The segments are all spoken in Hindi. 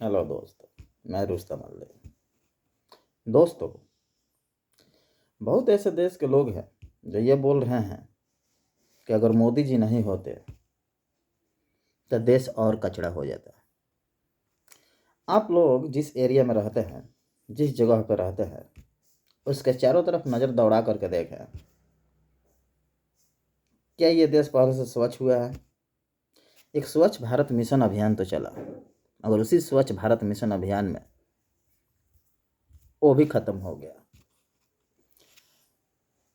हेलो दोस्तों, मैं रुस्तम अली। दोस्तों, बहुत ऐसे देश के लोग हैं जो ये बोल रहे हैं कि अगर मोदी जी नहीं होते तो देश और कचड़ा हो जाता। आप लोग जिस एरिया में रहते हैं, जिस जगह पर रहते हैं, उसके चारों तरफ नज़र दौड़ा करके देखें, क्या ये देश पहले से स्वच्छ हुआ है? एक स्वच्छ भारत मिशन अभियान तो चला, अगर उसी स्वच्छ भारत मिशन अभियान में वो भी ख़त्म हो गया।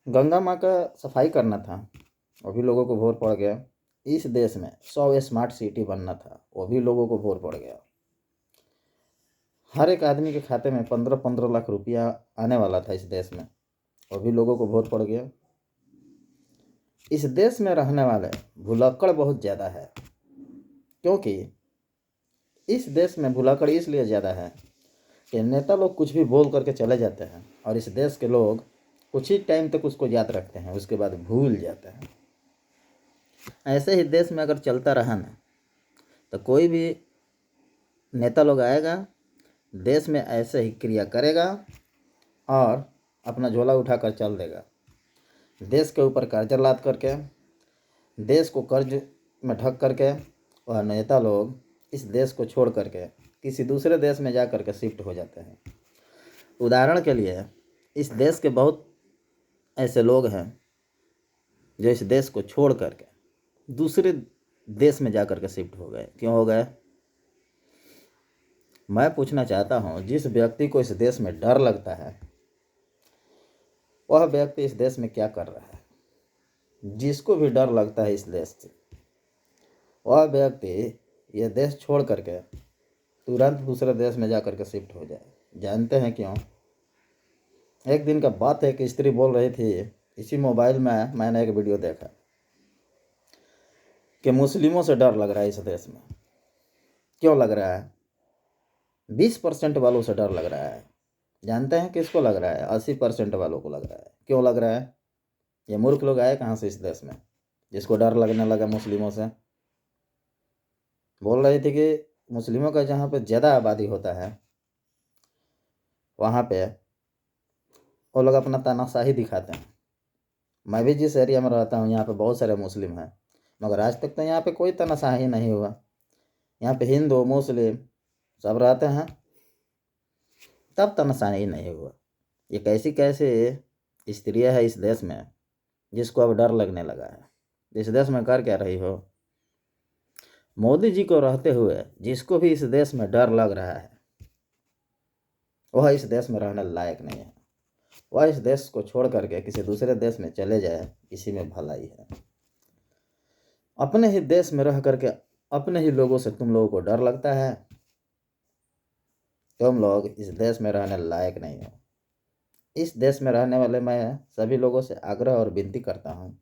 गंगा माँ का सफाई करना था, वो भी लोगों को भोर पड़ गया। इस देश में 100 स्मार्ट सिटी बनना था, वो भी लोगों को भोर पड़ गया। हर एक आदमी के खाते में 15-15 लाख रुपया आने वाला था इस देश में, वो भी लोगों को भोर पड़ गया। इस देश में रहने वाले भुलक्कड़ बहुत ज़्यादा है, क्योंकि इस देश में भुलक्कड़ इसलिए ज़्यादा है कि नेता लोग कुछ भी बोल करके चले जाते हैं और इस देश के लोग कुछ ही टाइम तक उसको याद रखते हैं, उसके बाद भूल जाते हैं। ऐसे ही देश में अगर चलता रहा ना, तो कोई भी नेता लोग आएगा, देश में ऐसे ही क्रिया करेगा और अपना झोला उठाकर चल देगा। देश के ऊपर कर्ज लाद करके, देश को कर्ज में ढक करके, वह नेता लोग इस देश को छोड़ करके किसी दूसरे देश में जा करके शिफ्ट हो जाते हैं। उदाहरण के लिए, इस देश के बहुत ऐसे लोग हैं जो इस देश को छोड़ करके दूसरे देश में जा करके शिफ्ट हो गए। क्यों हो गए? मैं पूछना चाहता हूँ, जिस व्यक्ति को इस देश में डर लगता है, वह व्यक्ति इस देश में क्या कर रहा है? जिसको भी डर लगता है इस देश से, वह व्यक्ति यह देश छोड़ करके तुरंत दूसरे देश में जा करके शिफ्ट हो जाए। जानते हैं क्यों? एक दिन का बात है कि स्त्री बोल रही थी, इसी मोबाइल में मैंने एक वीडियो देखा कि मुस्लिमों से डर लग रहा है इस देश में। क्यों लग रहा है? 20% वालों से डर लग रहा है। जानते हैं किसको लग रहा है? 80% वालों को लग रहा है। क्यों लग रहा है? ये मूर्ख लोग आए कहाँ से इस देश में जिसको डर लगने लगा मुस्लिमों से? बोल रही थी कि मुस्लिमों का जहाँ पे ज़्यादा आबादी होता है, वहाँ पे वो लोग अपना तानाशाही दिखाते हैं। मैं भी जिस एरिया में रहता हूँ, यहाँ पे बहुत सारे मुस्लिम हैं, मगर आज तक तो यहाँ पे कोई तानाशाही नहीं हुआ। यहाँ पे हिंदू मुस्लिम सब रहते हैं, तब तानाशाही नहीं हुआ। ये कैसी कैसी स्त्रियाँ है इस देश में जिसको अब डर लगने लगा है? इस देश में कर क्या रही हो? मोदी जी को रहते हुए जिसको भी इस देश में डर लग रहा है, वह इस देश में रहने लायक नहीं है। वह इस देश को छोड़ करके किसी दूसरे देश में चले जाए, इसी में भलाई है। अपने ही देश में रह करके अपने ही लोगों से तुम लोगों को डर लगता है, तुम लोग इस देश में रहने लायक नहीं हो। इस देश में रहने वाले मैं सभी लोगों से आग्रह और विनती करता हूँ,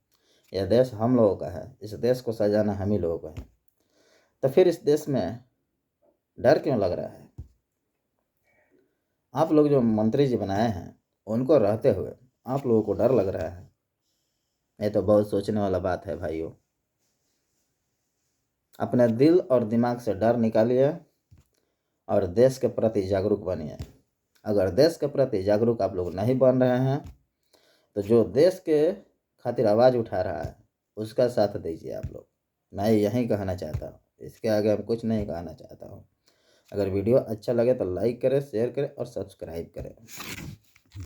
यह देश हम लोगों का है, इस देश को सजाना हम ही लोगों का है। तो फिर इस देश में डर क्यों लग रहा है? आप लोग जो मंत्री जी बनाए हैं, उनको रहते हुए आप लोगों को डर लग रहा है? ये तो बहुत सोचने वाला बात है भाइयों। अपने दिल और दिमाग से डर निकालिए और देश के प्रति जागरूक बनिए। अगर देश के प्रति जागरूक आप लोग नहीं बन रहे हैं, तो जो देश के खातिर आवाज़ उठा रहा है उसका साथ दीजिए आप लोग। मैं यही कहना चाहता हूँ, इसके आगे हम कुछ नहीं कहना चाहता हूँ। अगर वीडियो अच्छा लगे तो लाइक करें, शेयर करें और सब्सक्राइब करें।